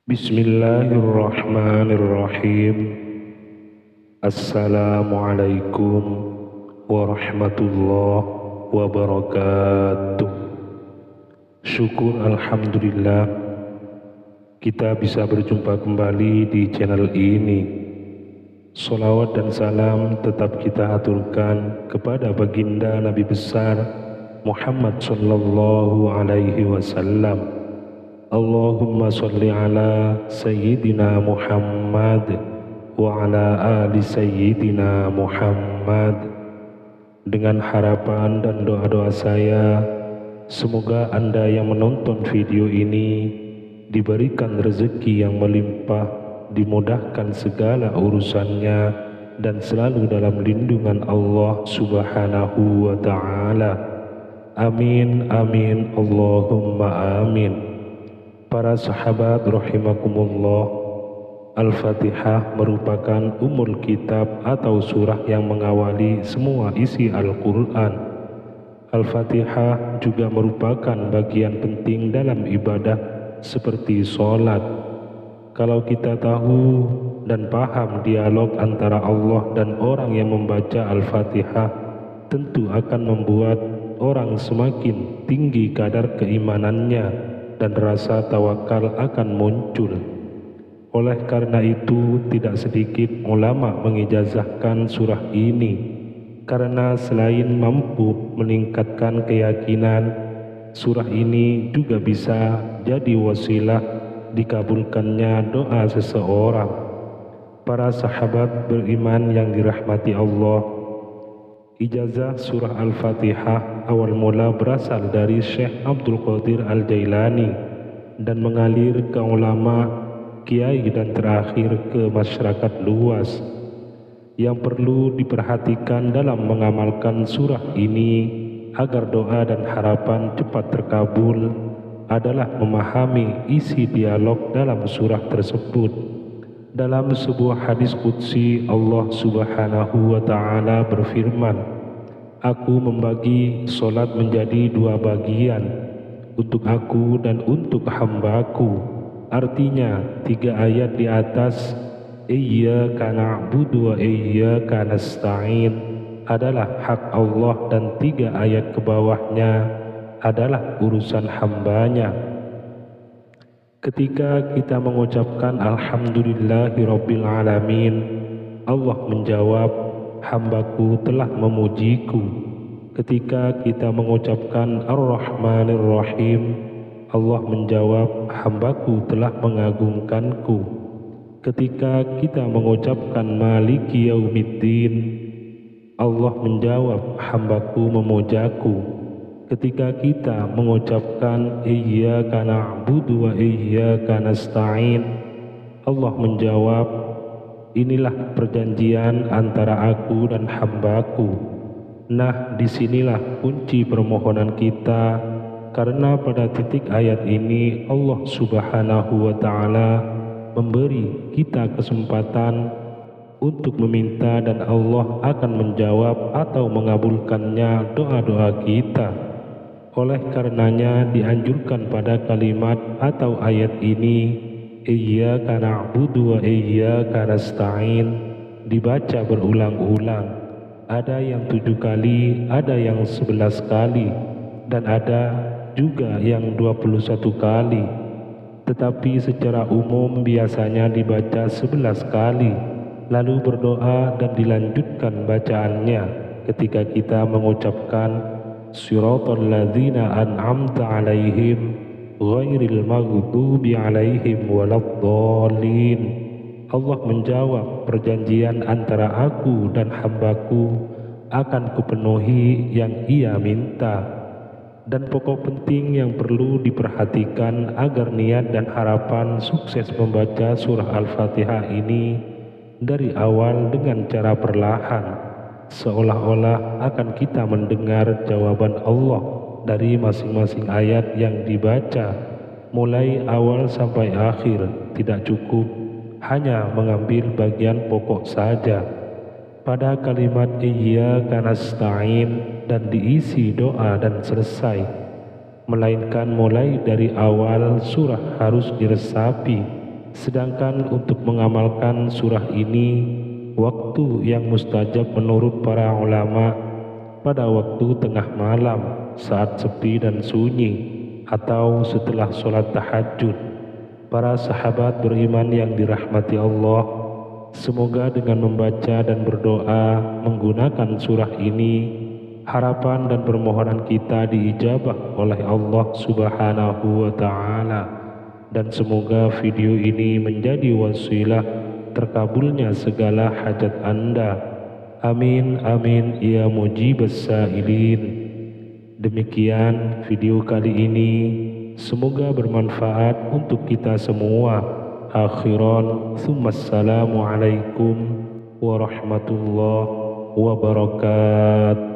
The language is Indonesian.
Bismillahirrahmanirrahim. Assalamualaikum warahmatullahi wabarakatuh. Syukur alhamdulillah kita bisa berjumpa kembali di channel ini. Salawat dan salam tetap kita aturkan kepada baginda Nabi besar Muhammad sallallahu alaihi wasallam. Allahumma salli ala Sayyidina Muhammad wa ala ali Sayyidina Muhammad. Dengan harapan dan doa-doa saya, semoga Anda yang menonton video ini diberikan rezeki yang melimpah, dimudahkan segala urusannya, dan selalu dalam lindungan Allah subhanahu wa ta'ala. Amin, amin, Allahumma amin. Para sahabat rahimakumullah, Al-Fatihah merupakan umul kitab atau surah yang mengawali semua isi Al-Quran. Al-Fatihah juga merupakan bagian penting dalam ibadah seperti sholat. Kalau kita tahu dan paham dialog antara Allah dan orang yang membaca Al-Fatihah, tentu akan membuat orang semakin tinggi kadar keimanannya dan rasa tawakal akan muncul. Oleh karena itu, tidak sedikit ulama mengijazahkan surah ini karena selain mampu meningkatkan keyakinan, surah ini juga bisa jadi wasilah dikabulkannya doa seseorang. Para sahabat beriman yang dirahmati Allah, ijazah surah Al-Fatihah awal mula berasal dari Syekh Abdul Qadir Al-Jailani dan mengalir ke ulama, kiai, dan terakhir ke masyarakat luas. Yang perlu diperhatikan dalam mengamalkan surah ini agar doa dan harapan cepat terkabul adalah memahami isi dialog dalam surah tersebut. Dalam sebuah hadis qudsi, Allah subhanahu wa ta'ala berfirman, "Aku membagi solat menjadi dua bagian, untuk aku dan untuk hambaku." Artinya, 3 ayat di atas, Iyyaka na'budu wa iyyaka nasta'in, adalah hak Allah, dan 3 ayat ke bawahnya adalah urusan hambanya. Ketika kita mengucapkan Alhamdulillahirabbil alamin, Allah menjawab, "Hambaku telah memujiku." Ketika kita mengucapkan Ar-Rahmanir-Rahim, Allah menjawab, "Hambaku telah mengagungkanku." Ketika kita mengucapkan Maliki Yaumiddin, Allah menjawab, "Hambaku memujaku." Ketika kita mengucapkan Iyyaka na'budu wa iyyaka nasta'in, Allah menjawab, "Inilah perjanjian antara aku dan hambaku." Nah, disinilah kunci permohonan kita, karena pada titik ayat ini Allah subhanahu wa ta'ala memberi kita kesempatan untuk meminta, dan Allah akan menjawab atau mengabulkannya doa-doa kita. Oleh karenanya dianjurkan pada kalimat atau ayat ini, Iyyaka na'budu wa iyyaka nasta'in, dibaca berulang-ulang. Ada yang 7 kali, ada yang 11 kali, dan ada juga yang 21 kali. Tetapi secara umum biasanya dibaca 11 kali, lalu berdoa dan dilanjutkan bacaannya ketika kita mengucapkan Siratal ladzina an'amta 'alaihim ghairil maghdubi 'alaihim waladdallin. Allah menjawab, perjanjian antara aku dan hambaku akan kupenuhi yang ia minta. Dan pokok penting yang perlu diperhatikan agar niat dan harapan sukses membaca surah Al-Fatihah ini dari awal dengan cara perlahan, seolah-olah akan kita mendengar jawaban Allah dari masing-masing ayat yang dibaca, mulai awal sampai akhir. Tidak cukup hanya mengambil bagian pokok saja. Pada kalimat Iyyaka nasta'in dan diisi doa dan selesai, melainkan mulai dari awal surah harus diresapi Sedangkan untuk mengamalkan surah ini, waktu yang mustajab menurut para ulama pada waktu tengah malam saat sepi dan sunyi atau setelah sholat tahajud. Para sahabat beriman yang dirahmati Allah, semoga dengan membaca dan berdoa menggunakan surah ini, harapan dan permohonan kita diijabah oleh Allah Subhanahu wa Ta'ala, dan semoga video ini menjadi wasilah terkabulnya segala hajat Anda. Amin amin ya mujibas sailin. Demikian video kali ini, semoga bermanfaat untuk kita semua. Akhiran, Assalamualaikum warahmatullahi wabarakatuh.